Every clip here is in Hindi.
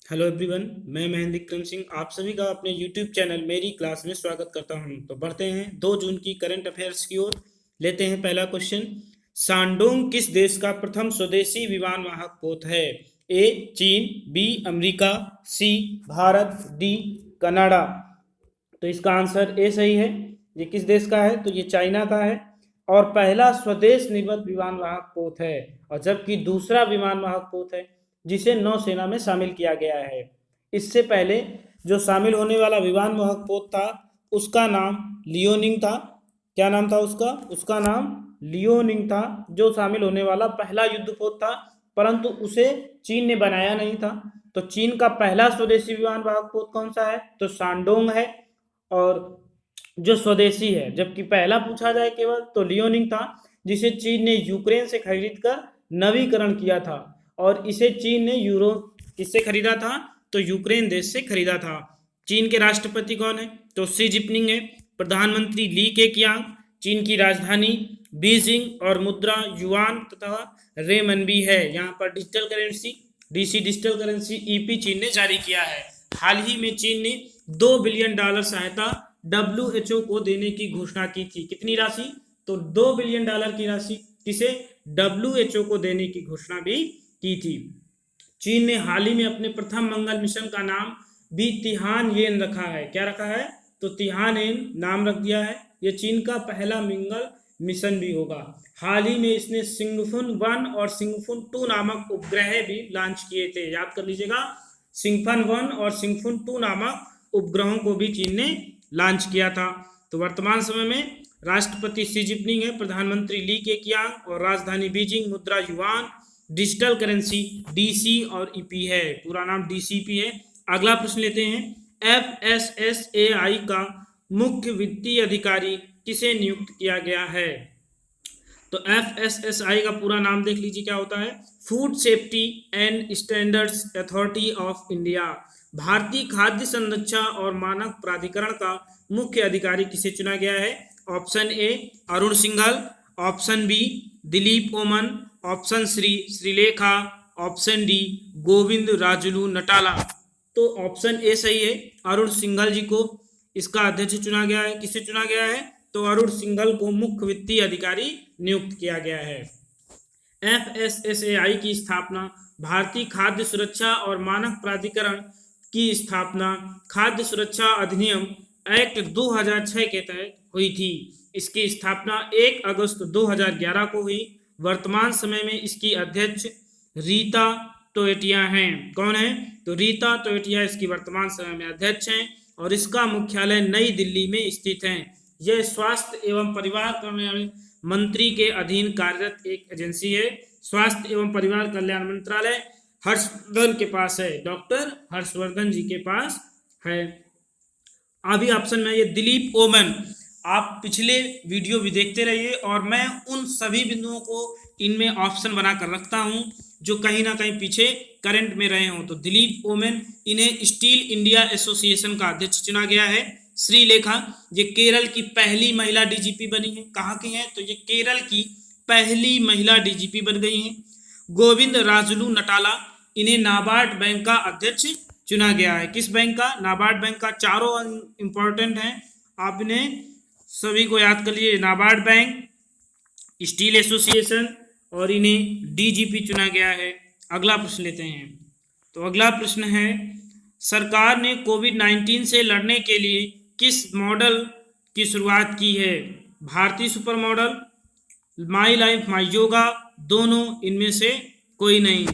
हेलो एवरीवन, मैं महेंद्र विक्रम सिंह आप सभी का अपने यूट्यूब चैनल मेरी क्लास में स्वागत करता हूं। तो बढ़ते हैं 2 जून की करंट अफेयर्स की ओर। लेते हैं पहला क्वेश्चन। शानडोंग किस देश का प्रथम स्वदेशी विमान वाहक पोत है? ए चीन, बी अमेरिका, सी भारत, डी कनाडा। तो इसका आंसर ए सही है। ये किस देश का है? तो ये चाइना का है और पहला स्वदेश निर्मित विमान वाहक पोत है। और जबकि दूसरा विमान वाहक पोत है जिसे नौसेना में शामिल किया गया है। इससे पहले जो शामिल होने वाला विमान वाहक पोत था उसका नाम लियोनिंग था। क्या नाम था उसका? उसका नाम लियोनिंग था, जो शामिल होने वाला पहला युद्धपोत था, परंतु उसे चीन ने बनाया नहीं था। तो चीन का पहला स्वदेशी विमान वाहक पोत कौन सा है? तो शानडोंग है। और जो स्वदेशी है, जबकि पहला पूछा जाए केवल तो लियोनिंग था, जिसे चीन ने यूक्रेन से खरीद कर नवीकरण किया था। और इसे चीन ने यूरोप किससे खरीदा था? तो यूक्रेन देश से खरीदा था। चीन के राष्ट्रपति कौन है? तो शी जिनपिंग है। प्रधानमंत्री ली केकियांग। चीन की राजधानी बीजिंग और मुद्रा युआन तथा रेमनबी है। यहाँ पर digital currency DC digital currency EP चीन ने जारी किया है। हाल ही में चीन ने $2 बिलियन सहायता डब्ल्यूएचओ को देने की घोषणा की थी। कितनी राशि? तो $2 बिलियन की राशि किसे? डब्ल्यूएचओ को देने की घोषणा भी की थी। चीन ने हाल ही में अपने प्रथम मंगल मिशन का नाम भी तिहानयेन रखा है। क्या रखा है? तो तिहानयेन नाम रख दिया है। यह चीन का पहला मंगल मिशन भी होगा। हाल ही में इसने सिंगफुन 1 और सिंगफुन 2 नामक उपग्रह भी लॉन्च किए थे। याद कर लीजिएगा, सिंगफन 1 और सिंगफुन 2 नामक उपग्रहों को भी चीन ने लॉन्च किया था। तो वर्तमान समय में राष्ट्रपति शी जिनपिंग है, प्रधानमंत्री ली केकियांग और राजधानी बीजिंग, मुद्रा युआन, डिजिटल करेंसी डीसी और ईपी है। पूरा नाम डीसीपी है। अगला प्रश्न लेते हैं। एफएसएसएआई का मुख्य वित्तीय अधिकारी किसे नियुक्त किया गया है? तो एफएसएसआई का पूरा नाम देख लीजिए क्या होता है। Food safety and standards authority of India. भारतीय खाद्य संरक्षा और मानक प्राधिकरण का मुख्य अधिकारी किसे चुना गया है? Option A Arun Singhal, option B Dilip Oommen, option C Sreelekha, option D Govind Rajulu Natala. तो ऑप्शन ए सही है। अरुण सिंघल जी को इसका अध्यक्ष चुना गया है। किसे चुना गया है? तो अरुण सिंघल को मुख्य वित्तीय अधिकारी नियुक्त किया गया है। एफएसएसएआई की स्थापना भारतीय खाद्य सुरक्षा और मानक प्राधिकरण की स्थापना खाद्य सुरक्षा अधिनियम एक्ट 2006 के तहत हुई थी। इसकी स्थापना 1 अगस्त 2011 को हुई। वर्तमान समय में इसकी अध्यक्ष रीता टोएटिया हैं। कौन है? तो रीता टोएटिया इसकी वर्तमान समय में अध्यक्ष हैं और इसका मुख्यालय नई दिल्ली में स्थित है। यह स्वास्थ्य एवं परिवार कल्याण मंत्री के अधीन कार्यरत एक एजेंसी है। स्वास्थ्य एवं परिवार कल्याण मंत्रालय हर्षवर्धन के पास है, डॉक्टर हर्षवर्धन जी के पास है। अभी ऑप्शन में ये दिलीप ओमन। आप पिछले वीडियो भी देखते रहिए और मैं उन सभी बिंदुओं को इनमें ऑप्शन बनाकर रखता हूं जो कहीं ना कहीं पीछे करंट में रहे हों। तो दिलीप ओमन, इन्हें स्टील इंडिया एसोसिएशन का अध्यक्ष चुना गया है। श्रीलेखा, ये केरल की पहली महिला डीजीपी बनी है। कहाँ की है? तो ये केरल की पहली महिला डीजीपी बन गई हैं। गोविंद राजुलू नटाला, इन्हें नाबार्ड बैंक का अध्यक्ष चुना गया है। किस बैंक का? नाबार्ड बैंक का। चारों इंपॉर्टेंट हैं, आप इन्हें सभी को याद कर लीजिए। नाबार्ड बैंक, स्टील एसोसिएशन और इन्हें डीजीपी चुना गया है। अगला प्रश्न लेते हैं। तो अगला प्रश्न है, सरकार ने कोविड-19 से लड़ने के लिए किस मॉडल की शुरुआत की है? भारतीय super model, my life my yoga, दोनों, इनमें से कोई नहीं।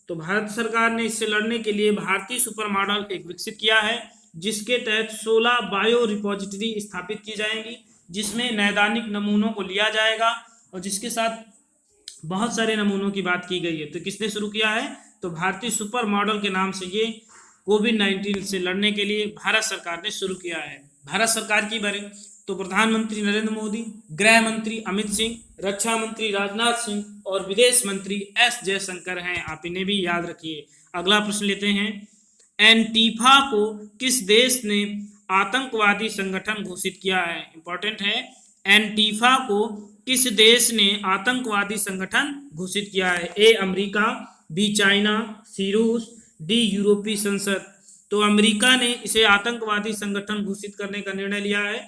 तो भारत सरकार ने इससे लड़ने के लिए भारतीय सुपर मॉडल एक विकसित किया है, जिसके तहत 16 बायो रिपोजिटरी स्थापित की जाएंगी, जिसमें नैदानिक नमूनों को लिया जाएगा और जिसके साथ बहुत सारे नमूनों की बात की गई है। तो किसने शुरू किया है? तो भारतीय सुपर मॉडल के नाम से ये कोविड-19 से लड़ने के लिए भारत सरकार ने शुरू किया है। भारत सरकार की बारे तो प्रधानमंत्री नरेंद्र मोदी, गृह मंत्री अमित सिंह, रक्षा मंत्री राजनाथ सिंह और विदेश मंत्री एस जयशंकर हैं। आप इन्हें भी याद रखिए। अगला प्रश्न लेते हैं। एंटीफा को किस देश ने आतंकवादी संगठन घोषित किया है? इंपॉर्टेंट है। एंटीफा को किस देश ने आतंकवादी संगठन घोषित किया है? ए अमेरिका, बी चाइना, सी रूस, डी यूरोपीय संसद। तो अमेरिका ने इसे आतंकवादी संगठन घोषित करने का निर्णय लिया है।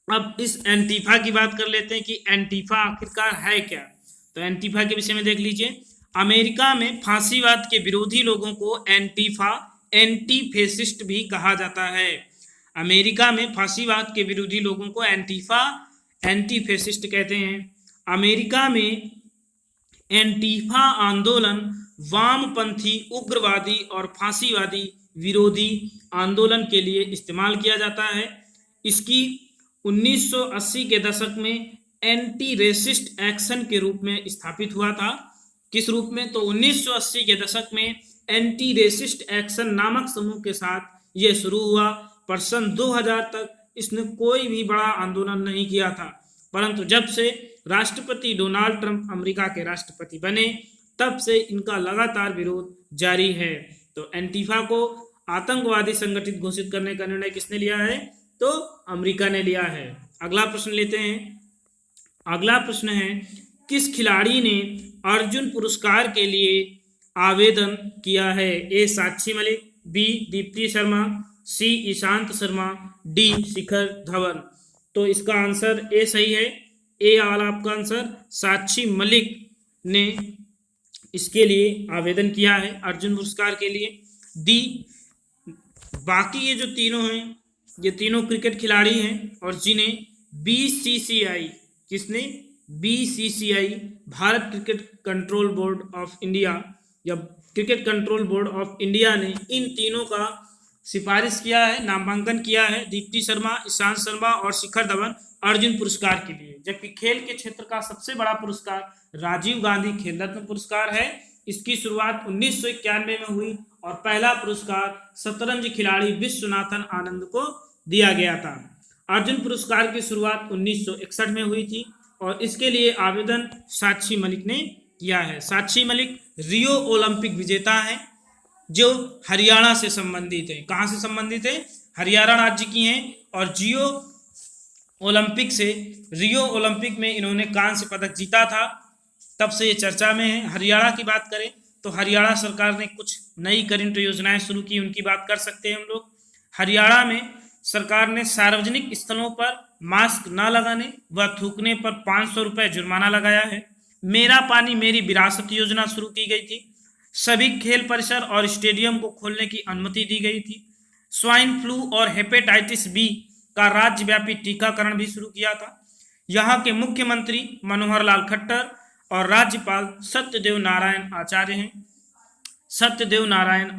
अब इस एंटीफा की बात कर लेते हैं कि एंटीफा आखिरकार है क्या। तो एंटीफा के विषय में देख लीजिए। अमेरिका में फांसीवाद के विरोधी लोगों को एंटीफा, एंटी फेसिस्ट भी कहा जाता है। अमेरिका में फांसीवाद के विरोधी लोगों को एंटीफा, एंटी फेसिस्ट कहते हैं। अमेरिका में एंटीफा आंदोलन वामपंथी, उग्रवादी और फांसीवादी विरोधी आंदोलन के लिए इस्तेमाल किया जाता है। इसकी 1980 के दशक में एंटी रेसिस्ट एक्शन के रूप में स्थापित हुआ था। किस रूप में? तो 1980 के दशक में एंटी रेसिस्ट एक्शन नामक समूह के साथ यह शुरू हुआ, पर सन 2000 तक इसने कोई भी बड़ा आंदोलन नहीं किया था। परंतु जब से राष्ट्रपति डोनाल्ड ट्रंप अमेरिका के राष्ट्रपति बने, तब से इनका लगातार विरोध जारी है। तो एंटीफा को आतंकवादी संगठित घोषित करने का निर्णय किसने लिया है? तो अमेरिका ने लिया है। अगला प्रश्न लेते हैं। अगला प्रश्न है, किस खिलाड़ी ने अर्जुन पुरस्कार के लिए आवेदन किया है? ए साक्षी मलिक, बी दीप्ति शर्मा, सी ईशांत शर्मा, डी शिखर धवन। तो इसका आंसर ए सही है। ए वाला आपका आंसर, साक्षी मलिक ने इसके लिए आवेदन किया है अर्जुन पुरस्कार के लिए। डी बाकी ये जो तीनों हैं, ये तीनों क्रिकेट खिलाड़ी हैं और जिन्हें बीसीसीआई, किसने? BCCI, Bharat cricket control board of India या cricket control board of India ने इन तीनों का सिफारिश किया है, नामांकन किया है, दीप्ति शर्मा, ईशांत शर्मा और शिखर धवन अर्जुन पुरस्कार के लिए। जबकि खेल के क्षेत्र का सबसे बड़ा पुरस्कार राजीव गांधी खेल रत्न पुरस्कार है। इसकी शुरुआत 1991 में हुई और पहला पुरस्कार शतरंज खिलाड़ी विश्वनाथन आनंद को दिया गया था। अर्जुन पुरस्कार की शुरुआत 1961 में हुई थी और इसके लिए आवेदन साक्षी मलिक ने किया है। साक्षी मलिक रियो ओलंपिक विजेता हैं, जो हरियाणा से संबंधित है। कहाँ से संबंधित है? हरियाणा राज्य की हैं और रियो ओलंपिक में इन्होंने कांस्य पदक जीता था, तब से ये चर्चा में है। हरियाणा की बात करें तो हरियाणा सरकार ने कुछ नई करंट योजनाएं शुरू की, उनकी बात कर सकते हैं हम लोग। हरियाणा में सरकार ने सार्वजनिक स्थलों पर मास्क न लगाने व थूकने पर 500 रुपये जुर्माना लगाया है। मेरा पानी मेरी विरासत योजना शुरू की गई थी। सभी खेल परिसर और स्टेडियम को खोलने की अनुमति दी गई थी। स्वाइन फ्लू और हेपेटाइटिस बी का राज्यव्यापी टीकाकरण भी शुरू किया था। यहाँ के मुख्यमंत्री मनोहर लाल खट्टर और राज्यपाल सत्यदेव नारायण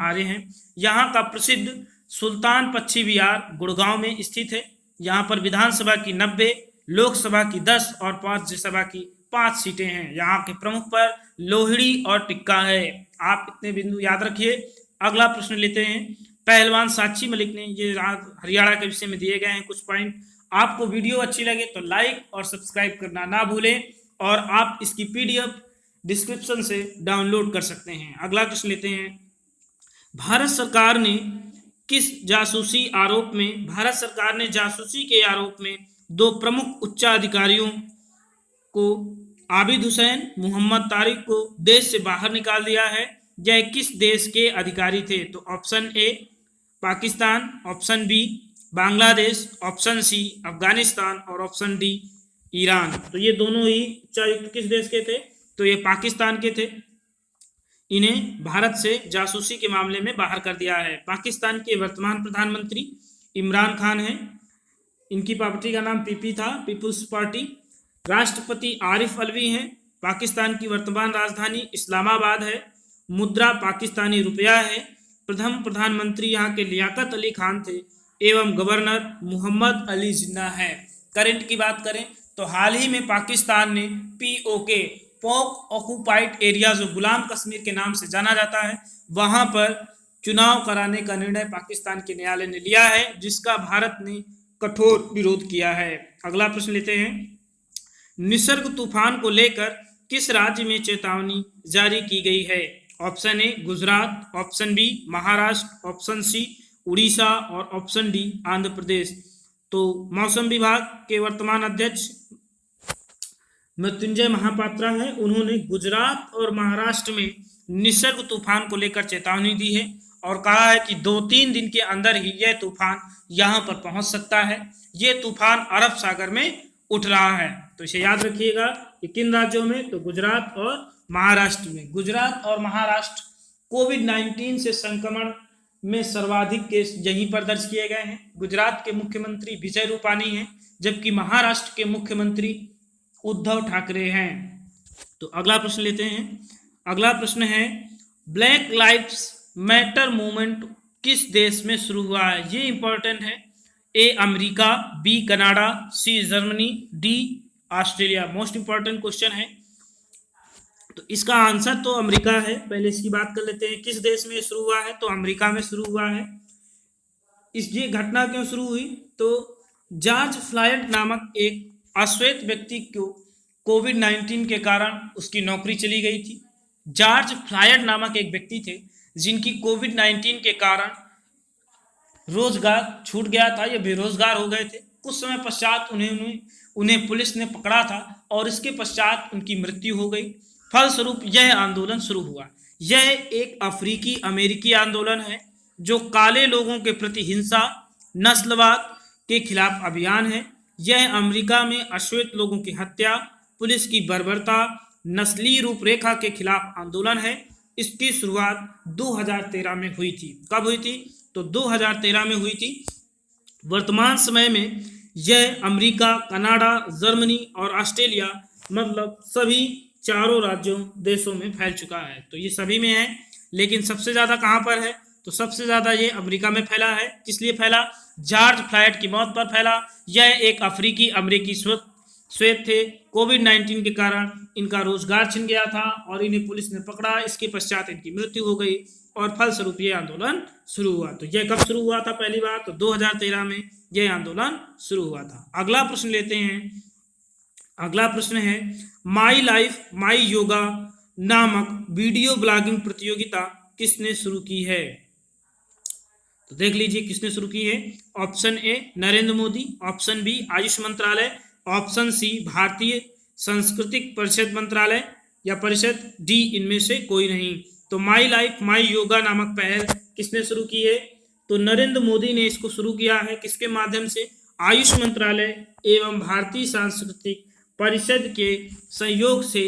आर्य हैं। यहाँ का प्रसिद्ध सुल्तान पक्षी विहार गुड़गांव में स्थित है। यहाँ पर विधानसभा की 90, लोकसभा की 10 और राज्यसभा की 5 सीटें हैं। यहाँ के प्रमुख पर लोहड़ी और टिक्का है। आप इतने बिंदु याद रखिए। अगला प्रश्न लेते हैं। पहलवान साक्षी मलिक ने, ये हरियाणा के विषय में दिए गए हैं कुछ पॉइंट। आपको वीडियो अच्छी लगे तो लाइक और सब्सक्राइब करना ना भूलें और आप इसकी पीडीएफ डिस्क्रिप्शन से डाउनलोड कर सकते हैं। अगला प्रश्न लेते हैं। भारत सरकार ने जासूसी के आरोप में 2 प्रमुख उच्चाधिकारियों को, आबिद हुसैन, मोहम्मद तारिक को देश से बाहर निकाल दिया है। यह किस देश के अधिकारी थे? तो option A Pakistan, option B Bangladesh, option C Afghanistan और ऑप्शन डी ईरान। तो ये दोनों ही उच्चायुक्त किस देश के थे? तो ये पाकिस्तान के थे। इन्हें भारत से जासूसी के मामले में बाहर कर दिया है। पाकिस्तान के वर्तमान प्रधानमंत्री इमरान खान हैं। इनकी पार्टी का नाम पीपी था, पीपुल्स पार्टी। राष्ट्रपति आरिफ अलवी हैं। पाकिस्तान की वर्तमान राजधानी इस्लामाबाद है। मुद्रा पाकिस्तानी रुपया है। प्रथम प्रधानमंत्री यहाँ के लियाकत अली खान थे एवं गवर्नर मोहम्मद अली जिन्ना है। करंट की बात करें तो हाल ही में पाकिस्तान ने पीओके, पोक ऑक्युपाइड एरिया, जो गुलाम कश्मीर के नाम से जाना जाता है, वहां पर चुनाव कराने का निर्णय पाकिस्तान के न्यायालय ने लिया है, जिसका भारत ने कठोर विरोध किया है। अगला प्रश्न लेते हैं। निसर्ग तूफान को लेकर किस राज्य में चेतावनी जारी की गई है? Option A Gujarat, option B Maharashtra, option C Orissa और ऑप्शन डी आंध्र प्रदेश। तो मौसम विभाग के वर्तमान अध्यक्ष मृत्युंजय महापात्रा हैं। उन्होंने गुजरात और महाराष्ट्र में निसर्ग तूफान को लेकर चेतावनी दी है और कहा है कि 2-3 दिन के अंदर ही यह तूफान यहाँ पर पहुंच सकता है। यह तूफान अरब सागर में उठ रहा है। तो इसे याद रखिएगा कि किन राज्यों में, तो गुजरात और महाराष्ट्र में। गुजरात और महाराष्ट्र कोविड-19 से संक्रमण में सर्वाधिक केस यहीं पर दर्ज किए गए हैं। गुजरात के मुख्यमंत्री विजय रूपानी हैं, जबकि महाराष्ट्र के मुख्यमंत्री उद्धव ठाकरे हैं। तो अगला प्रश्न लेते हैं। अगला प्रश्न है, ब्लैक लाइव्स मैटर मूवमेंट किस देश में शुरू हुआ है? ये इंपॉर्टेंट है। A America, B Canada, C Germany, D Australia. Most important question है। तो इसका आंसर तो अमेरिका है। पहले इसकी बात कर लेते हैं, किस देश में शुरू हुआ है? तो अमेरिका में शुरू हुआ है। ये घटना क्यों शुरू हुई? तो जॉर्ज फ्लॉयड नामक एक अश्वेत व्यक्ति को कोविड-19 के कारण उसकी नौकरी चली गई थी। जॉर्ज फ्लॉयड नामक एक व्यक्ति थे जिनकी कोविड-19 के कारण रोजगार छूट गया था, ये बेरोजगार हो गए थे। कुछ समय पश्चात उन्हें पुलिस ने पकड़ा था और इसके पश्चात उनकी मृत्यु हो गई। फलस्वरूप यह आंदोलन शुरू हुआ। यह एक अफ्रीकी अमेरिकी आंदोलन है जो काले लोगों के प्रति हिंसा, नस्लवाद के खिलाफ अभियान है। यह अमेरिका में अश्वेत लोगों की हत्या, पुलिस की बर्बरता, नस्लीय रूपरेखा के खिलाफ आंदोलन है। इसकी शुरुआत 2013 में हुई थी। कब हुई थी? तो 2013 में हुई थी। वर्तमान समय में यह अमेरिका, कनाडा, जर्मनी और ऑस्ट्रेलिया मतलब सभी चारों राज्यों देशों में फैल चुका है। तो ये सभी में है, लेकिन सबसे ज़्यादा कहाँ पर है? तो सबसे ज़्यादा ये अमेरिका में फैला है। किस लिए फैला? जॉर्ज फ्लॉयड की मौत पर फैला। यह एक अफ्रीकी अमेरिकी श्वेत थे। कोविड-19 के कारण इनका रोजगार छिन गया था और इन्हें पुलिस ने पकड़ा। इसके पश्चात इनकी मृत्यु हो गई और फलस्वरूप ये आंदोलन शुरू हुआ। तो यह कब शुरू हुआ था? पहली बार तो 2013 में यह आंदोलन शुरू हुआ था। अगला प्रश्न लेते हैं। अगला प्रश्न है, माई लाइफ माई योगा नामक वीडियो ब्लॉगिंग प्रतियोगिता किसने शुरू की है? तो देख लीजिए किसने शुरू की है। Option A Narendra Modi, option B Ayush मंत्रालय, ऑप्शन सी भारतीय सांस्कृतिक परिषद मंत्रालय या परिषद, डी इनमें से कोई नहीं। तो माई लाइफ माई योगा नामक पहल किसने शुरू की है? तो नरेंद्र मोदी ने इसको शुरू किया है। किसके माध्यम से? आयुष मंत्रालय एवं भारतीय सांस्कृतिक परिषद के सहयोग से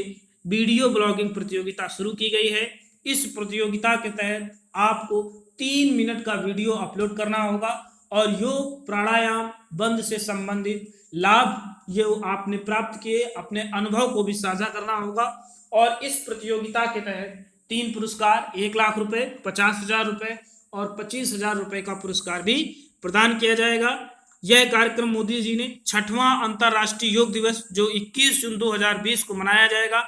वीडियो ब्लॉगिंग प्रतियोगिता शुरू की गई है। इस प्रतियोगिता के तहत आपको 3 मिनट का वीडियो अपलोड करना होगा और योग, प्राणायाम, बंद से संबंधित लाभ जो आपने प्राप्त किए अपने अनुभव को भी साझा करना होगा। और इस प्रतियोगिता के तहत 3 पुरस्कार, 1 लाख रुपए, 50,000 रुपए और 25,000 रुपए का पुरस्कार भी प्रदान किया जाएगा। यह कार्यक्रम मोदी जी ने 6वां अंतर्राष्ट्रीय योग दिवस जो 21 जून 2020 को मनाया जाएगा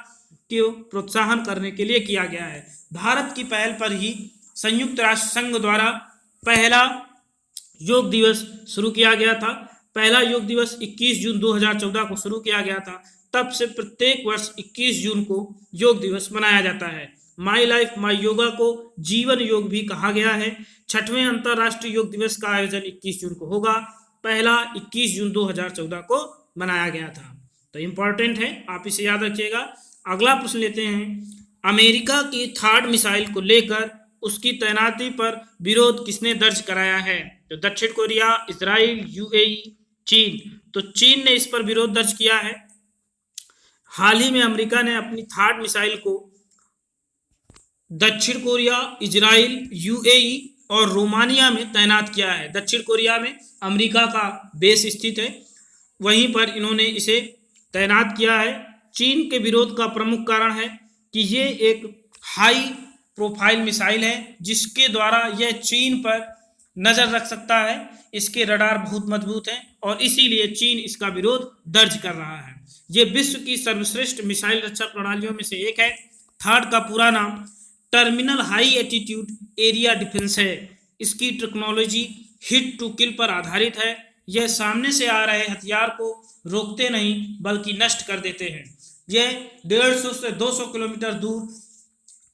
को प्रोत्साहन करने के लिए किया गया है। भारत की पहल पर ही संयुक्त राष्ट्र संघ द्वारा पहला योग दिवस शुरू किया गया था। पहला योग दिवस 21 जून 2014 को शुरू किया गया था। तब से प्रत्येक वर्ष 21 जून को योग दिवस मनाया जाता है। माई लाइफ माई योगा को जीवन योग भी कहा गया है। 6वें अंतर्राष्ट्रीय योग दिवस का आयोजन 21 जून को होगा। पहला 21 जून 2014 को मनाया गया था। तो इम्पॉर्टेंट है, आप इसे याद रखिएगा। अगला प्रश्न लेते हैं। अमेरिका की थर्ड मिसाइल को लेकर उसकी तैनाती पर विरोध किसने दर्ज कराया है? तो दक्षिण कोरिया, इजराइल, यूएई, चीन। तो चीन ने इस पर विरोध दर्ज किया है। हाल ही में अमेरिका ने अपनी थर्ड मिसाइल को दक्षिण कोरिया, इजराइल, यूएई और रोमानिया में तैनात किया है। दक्षिण कोरिया में अमेरिका का बेस स्थित है, वहीं पर इन्होंने इसे तैनात किया है। चीन के विरोध का प्रमुख कारण है कि ये एक हाई प्रोफाइल मिसाइल है जिसके द्वारा यह चीन पर नजर रख सकता है। इसके रडार बहुत मजबूत हैं और इसीलिए चीन इसका विरोध दर्ज कर रहा है। ये विश्व की सर्वश्रेष्ठ मिसाइल रक्षा प्रणालियों में से एक है। थर्ड का पूरा नाम terminal high attitude area defence है। इसकी टेक्नोलॉजी हिट टू किल पर आधारित है। यह सामने से आ रहे हथियार को रोकते नहीं बल्कि नष्ट कर देते हैं। यह 150 से 200 किलोमीटर दूर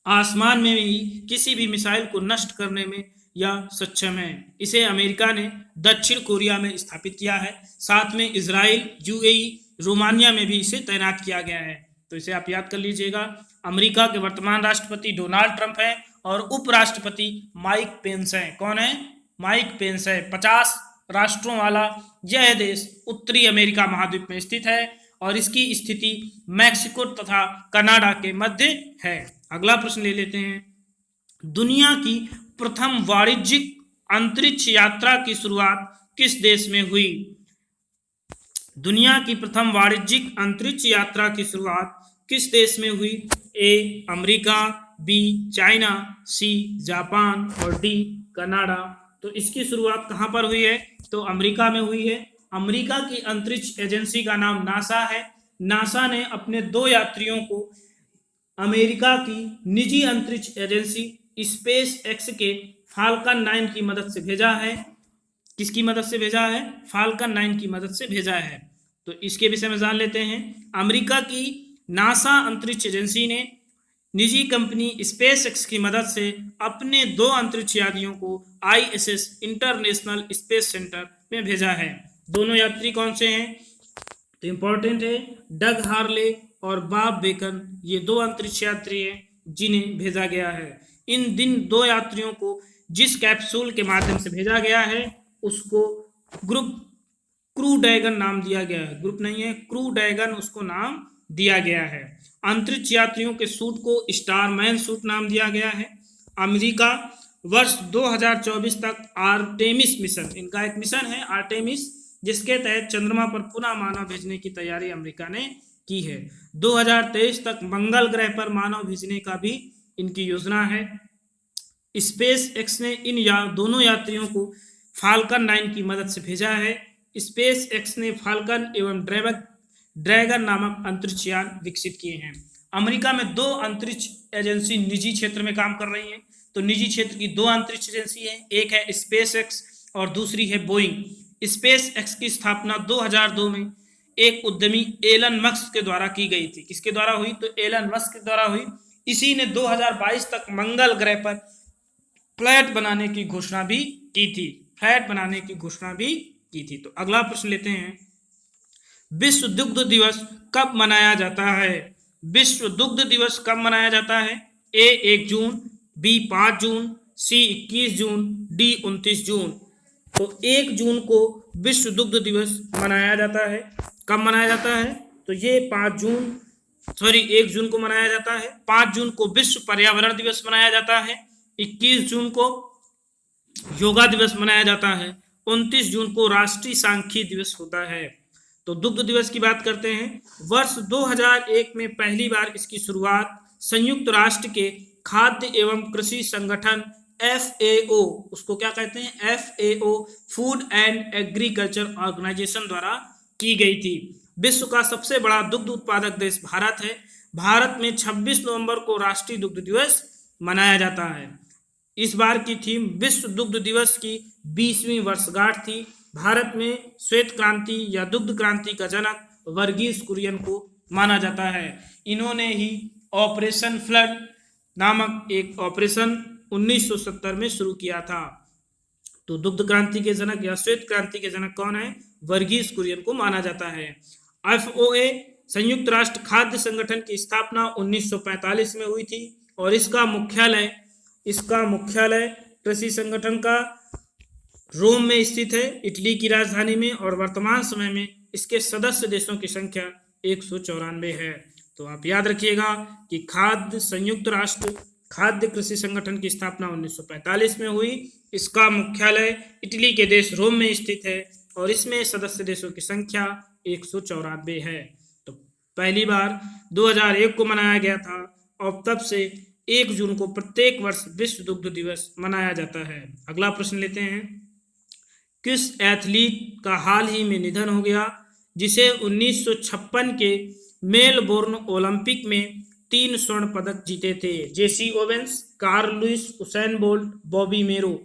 आसमान में भी किसी भी मिसाइल को नष्ट करने में यह सक्षम है। इसे अमेरिका ने दक्षिण कोरिया में स्थापित किया है। साथ में इजराइल, यूएई, रोमानिया में भी इसे तैनात किया गया है। तो इसे आप याद कर लीजिएगा। अमेरिका के वर्तमान राष्ट्रपति डोनाल्ड ट्रंप हैं और उपराष्ट्रपति माइक पेंस हैं। कौन है? माइक पेंस है। 50 राष्ट्रों वाला यह देश उत्तरी अमेरिका महाद्वीप में स्थित है और इसकी स्थिति मैक्सिको तथा कनाडा के मध्य है। अगला प्रश्न ले लेते हैं। दुनिया की प्रथम वाणिज्यिक अंतरिक्ष यात्रा की शुरुआत किस देश में हुई? दुनिया की प्रथम वाणिज्यिक अंतरिक्ष यात्रा की शुरुआत किस देश में हुई? A America, B China, C Japan और डी कनाडा। तो इसकी शुरुआत कहां पर हुई है? तो अमेरिका में हुई है। अमेरिका की अंतरिक्ष एजेंसी का नाम नासा है। नासा ने अपने 2 यात्रियों को अमेरिका की निजी अंतरिक्ष एजेंसी स्पेस एक्स के फाल्कन 9 की मदद से भेजा है। किसकी मदद से भेजा है? फाल्कन 9 की मदद से भेजा है। तो इसके विषय में जान लेते हैं। अमेरिका की नासा अंतरिक्ष एजेंसी ने निजी कंपनी स्पेस एक्स की मदद से अपने 2 अंतरिक्ष यात्रियों को ISS इंटरनेशनल स्पेस सेंटर में भेजा है। दोनों यात्री कौन से हैं? तो इंपॉर्टेंट है, डग हार्ले और बॉब बेकन, ये 2 अंतरिक्ष यात्री हैं जिन्हें भेजा गया है। इन 2 यात्रियों को जिस कैप्सूल के माध्यम से भेजा गया है उसको क्रू ड्रैगन नाम दिया गया है। ग्रुप नहीं है, क्रू ड्रैगन उसको नाम दिया गया है। अंतरिक्ष यात्रियों के सूट को स्टारमैन सूट नाम दिया गया है। अमेरिका वर्ष 2024 तक आर्टेमिस मिशन, इनका एक मिशन है आर्टेमिस, जिसके तहत चंद्रमा पर पुनः मानव भेजने की तैयारी अमेरिका ने की है। 2023 तक मंगल ग्रह पर मानव भेजने का भी इनकी योजना है। स्पेस एक्स ने इन दोनों यात्रियों को फाल्कन 9 की मदद से भेजा है। स्पेस एक्स ने फाल्कन एवं ड्रैगन नामक अंतरिक्ष यान विकसित किए हैं। अमेरिका में 2 अंतरिक्ष एजेंसी निजी क्षेत्र में काम कर रही हैं। तो निजी क्षेत्र की 2 अंतरिक्ष एजेंसी है, एक है स्पेस एक्स और दूसरी है बोइंग। स्पेस एक्स की स्थापना 2002 में एक उद्यमी एलन मस्क के द्वारा की गई थी। किसके द्वारा हुई? तो एलन मस्क के द्वारा हुई। इसी ने 2022 तक मंगल ग्रह पर फ्लैट बनाने की घोषणा भी की थी। तो अगला प्रश्न लेते हैं। विश्व दुग्ध दिवस कब मनाया जाता है? विश्व दुग्ध दिवस कब मनाया जाता है? ए 1 जून, बी 5 जून, सी 21 जून, डी 29 जून। तो 1 जून को विश्व दुग्ध दिवस मनाया जाता है। कब मनाया जाता है? तो ये 1 जून को मनाया जाता है। 5 जून को विश्व पर्यावरण दिवस मनाया जाता है। 21 जून को योगा दिवस मनाया जाता है। 29 जून को राष्ट्रीय सांख्यिकी दिवस होता है। तो दुग्ध दिवस की बात करते हैं। वर्ष 2001 में पहली बार इसकी शुरुआत संयुक्त राष्ट्र के खाद्य एवं कृषि संगठन FAO, उसको क्या कहते हैं? FAO, food and agriculture organization द्वारा की गई थी। विश्व का सबसे बड़ा दुग्ध उत्पादक देश भारत है। भारत में 26 नवंबर को राष्ट्रीय दुग्ध दिवस मनाया जाता है। इस बार की थीम विश्व दुग्ध दिवस की 20वीं वर्षगांठ थी। भारत में श्वेत क्रांति या दुग्ध क्रांति का जनक वर्गीस कुरियन को माना जाता है। इन्होंने ही ऑपरेशन फ्लड नामक एक ऑपरेशन 1970 में शुरू किया था। तो दुग्ध क्रांति के जनक या श्वेत क्रांति के जनक कौन है? वर्गीस कुरियन को माना जाता है। FOA संयुक्त राष्ट्र खाद्य संगठन की स्थापना 1945 में हुई थी और इसका मुख्यालय कृषि संगठन का रोम में स्थित है, इटली की राजधानी में, और वर्तमान समय में इसके सदस्य देशों की संख्या 194 है। तो आप याद रखिएगा कि संयुक्त राष्ट्र खाद्य कृषि संगठन की स्थापना 1945 में हुई। इसका मुख्यालय इटली के देश रोम में स्थित है और इसमें सदस्य देशों की संख्या 194 है। तो पहली बार 2001 को मनाया गया था और तब से 1 जून को प्रत्येक वर्ष विश्व दुग्ध दिवस मनाया जाता है। अगला प्रश्न लेते हैं। किस एथलीट का हाल ही में निधन हो गया जिसे 1956 के मेलबोर्न ओलंपिक में 3 स्वर्ण पदक जीते थे? Jesse Owens, Carl Lewis, Usain Bolt, Bobby Morrow.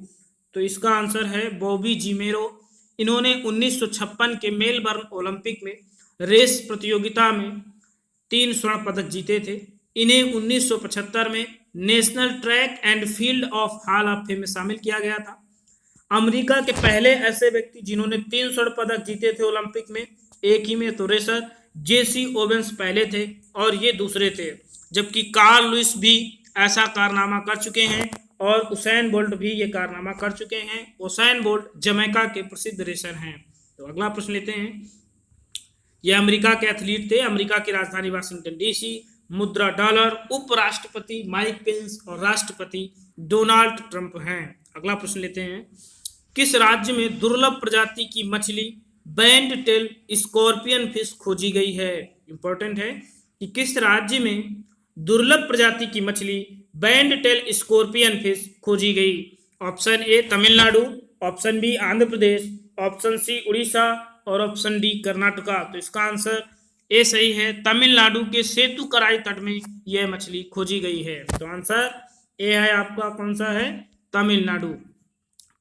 तो इसका आंसर है बॉबी जी मेरो। इन्होंने 1956 के मेलबर्न ओलंपिक में रेस प्रतियोगिता में 3 स्वर्ण पदक जीते थे। इन्हें 1975 में national track and field of hall of fame में शामिल किया गया था। अमेरिका के पहले ऐसे व्यक्ति जिन्होंने 3 स्वर्ण पदक जीते थे ओलंपिक में, एक ही में, तो रेसर जेसी ओवेंस पहले थे और ये दूसरे थे। जबकि कार्ल लुइस भी ऐसा कारनामा कर चुके हैं और उसेन बोल्ट भी ये कारनामा कर चुके हैं। उसेन बोल्ट जमैका के प्रसिद्ध रेसर हैं। तो अगला प्रश्न लेते हैं। ये अमेरिका के एथलीट थे। अमेरिका की राजधानी वाशिंगटन डीसी, मुद्रा डॉलर, उपराष्ट्रपति माइक पेंस और राष्ट्रपति डोनाल्ड ट्रंप हैं। अगला प्रश्न लेते हैं। किस राज्य में दुर्लभ प्रजाति की मछली बैंड टेल स्कॉर्पियन फिश खोजी गई है? इंपॉर्टेंट है कि किस राज्य में दुर्लभ प्रजाति की मछली बैंड टेल स्कॉर्पियन फिश खोजी गई। Option A Tamil Nadu, option B Andhra Pradesh, option C Orissa और ऑप्शन डी कर्नाटका। तो इसका आंसर ए सही है। तमिलनाडु के सेतुकराई तट में यह मछली खोजी गई है। तो आंसर ए है आपका, कौन सा है? तमिलनाडु।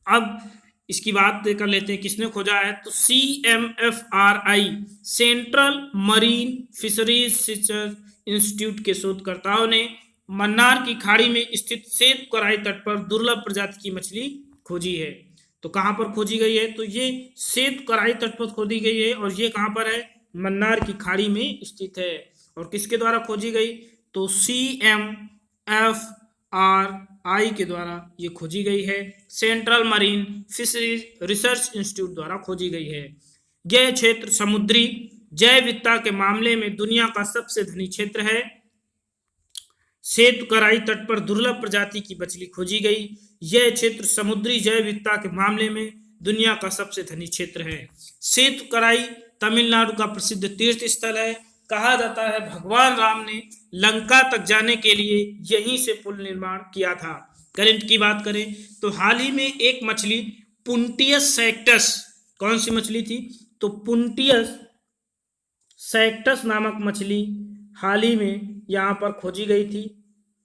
अब इसकी बात कर लेते हैं किसने खोजा है। तो CMFRI central marine fisheries research institute के शोधकर्ताओं ने मन्नार की खाड़ी में स्थित सेतुकराई तट पर दुर्लभ प्रजाति की मछली खोजी है। तो कहाँ पर खोजी गई है? तो ये सेतुकराई तट पर खोजी गई है और ये कहाँ पर है? मन्नार की खाड़ी में स्थित है। और किसके द्वारा खोजी गई? तो CMFRI के द्वारा ये खोजी गई है। Central marine fisheries research institute द्वारा खोजी गई है। यह क्षेत्र समुद्री जैव विविधता के मामले में दुनिया का सबसे धनी क्षेत्र है। सेतुकराई तट पर दुर्लभ प्रजाति की मछली खोजी गई। यह क्षेत्र समुद्री जैव विविधता के मामले में दुनिया का सबसे धनी क्षेत्र है। सेतुकराई तमिलनाडु का प्रसिद्ध तीर्थ स्थल है। कहा जाता है भगवान राम ने लंका तक जाने के लिए यहीं से पुल निर्माण किया था। करंट की बात करें तो हाल ही में एक मछली पुंटियस सैक्टस, कौन सी मछली थी? तो पुंटियस सैक्टस नामक मछली हाल ही में यहाँ पर खोजी गई थी।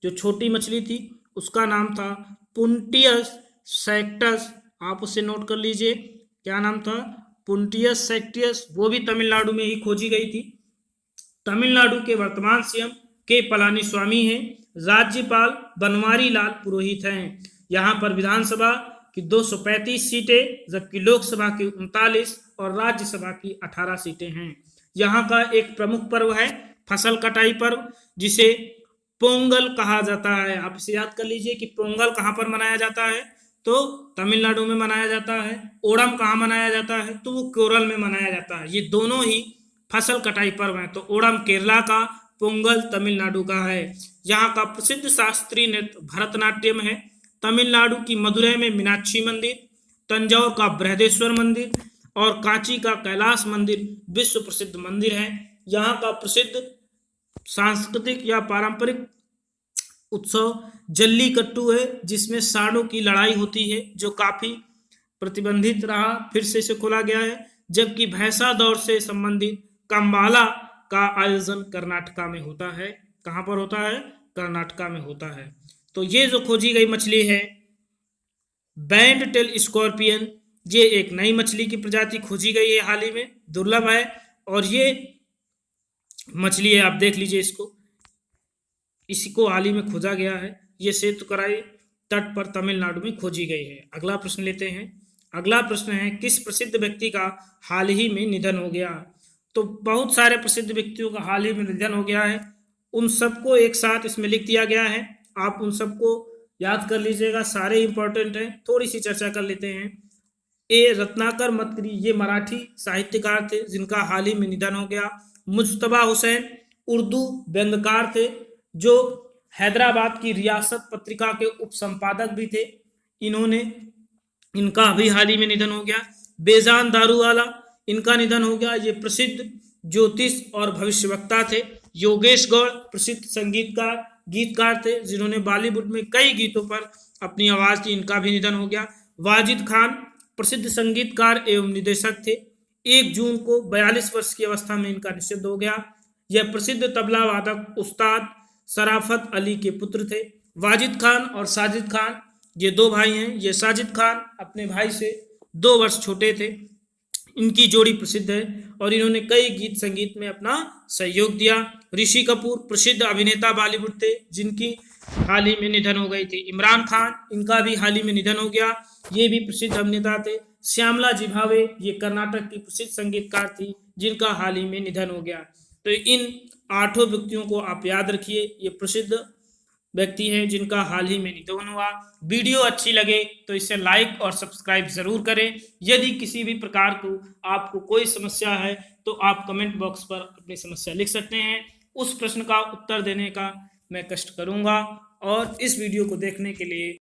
जो छोटी मछली थी उसका नाम था पुंटियस सैक्टस। आप उसे नोट कर लीजिए, क्या नाम था? पुंटियस सैक्टियस। वो भी तमिलनाडु में ही खोजी गई थी। तमिलनाडु के वर्तमान सीएम के पलानीस्वामी हैं। राज्यपाल बनवारी लाल पुरोहित हैं। यहाँ पर विधानसभा की 235 सीटें जबकि लोकसभा की 39 और राज्यसभा की 18 सीटें हैं। यहाँ का एक प्रमुख पर्व है फसल कटाई पर्व, जिसे पोंगल कहा जाता है। आप इसे याद कर लीजिए कि पोंगल कहाँ पर मनाया जाता है? तो तमिलनाडु में मनाया जाता है। ओणम कहाँ मनाया जाता है? तो वो केरल में मनाया जाता है। ये दोनों ही फसल कटाई पर्व है। तो ओणम केरला का, पोंगल तमिलनाडु का है। यहाँ का प्रसिद्ध शास्त्रीय नृत्य भरतनाट्यम है। तमिलनाडु की मदुरै में मीनाक्षी मंदिर, तंजौर का बृहदेश्वर मंदिर और कांची का कैलाश मंदिर विश्व प्रसिद्ध मंदिर है। यहाँ का प्रसिद्ध सांस्कृतिक या पारंपरिक उत्सव जल्लीकट्टू है, जिसमें सांडों की लड़ाई होती है, जो काफी प्रतिबंधित रहा, फिर से इसे खोला गया है। जबकि भैंसा दौड़ से संबंधित कंबाला का आयोजन कर्नाटका में होता है। कहाँ पर होता है? कर्नाटका में होता है। तो ये जो खोजी गई मछली है बैंड टेल स्कॉर्पियन, ये एक नई मछली की प्रजाति खोजी गई है, हाल ही में दुर्लभ है। और ये मछली है, आप देख लीजिए इसको हाल ही में खोजा गया है। ये सेतुकराई तट पर तमिलनाडु में खोजी गई है। अगला प्रश्न लेते हैं। अगला प्रश्न है किस प्रसिद्ध व्यक्ति का हाल ही में निधन हो गया? तो बहुत सारे प्रसिद्ध व्यक्तियों का हाल ही में निधन हो गया है। उन सबको एक साथ इसमें लिख दिया गया है। आप उन सबको याद कर लीजिएगा, सारे इंपॉर्टेंट हैं। थोड़ी सी चर्चा कर लेते हैं। ए रत्नाकर मतकरी, ये मराठी साहित्यकार थे जिनका हाल ही में निधन हो गया। मुज्तबा हुसैन उर्दू व्यंग्यकार थे जो हैदराबाद की रियासत पत्रिका के उप संपादक भी थे। इनका अभी हाल ही में निधन हो गया। बेजान दारूवाला, इनका निधन हो गया। ये प्रसिद्ध ज्योतिष और भविष्यवक्ता थे। योगेश गौड़ प्रसिद्ध संगीतकार गीतकार थे जिन्होंने बॉलीवुड में कई गीतों पर अपनी आवाज दी, इनका भी निधन हो गया। वाजिद खान प्रसिद्ध संगीतकार एवं निदेशक थे। 1 जून को 42 वर्ष की अवस्था में इनका निधन हो गया। यह प्रसिद्ध तबला वादक उस्ताद शराफत अली के पुत्र थे। वाजिद खान और साजिद खान ये 2 भाई हैं। ये साजिद खान अपने भाई से 2 वर्ष छोटे थे। इनकी जोड़ी प्रसिद्ध है और इन्होंने कई गीत संगीत में अपना सहयोग दिया। ऋषि कपूर प्रसिद्ध अभिनेता बॉलीवुड थे जिनकी हाल ही में निधन हो गई थी। इमरान खान, इनका भी हाल ही में निधन हो गया। ये भी प्रसिद्ध अभिनेता थे। श्यामला जी भावे, ये कर्नाटक की प्रसिद्ध संगीतकार थी जिनका हाल ही में निधन हो गया। तो इन 8 व्यक्तियों को आप याद रखिए। ये प्रसिद्ध व्यक्ति हैं जिनका हाल ही में निधन हुआ। वीडियो अच्छी लगे तो इसे लाइक और सब्सक्राइब जरूर करें। यदि किसी भी प्रकार को आपको कोई समस्या है तो आप कमेंट बॉक्स पर अपनी समस्या लिख सकते हैं। उस प्रश्न का उत्तर देने का मैं कष्ट करूंगा। और इस वीडियो को देखने के लिए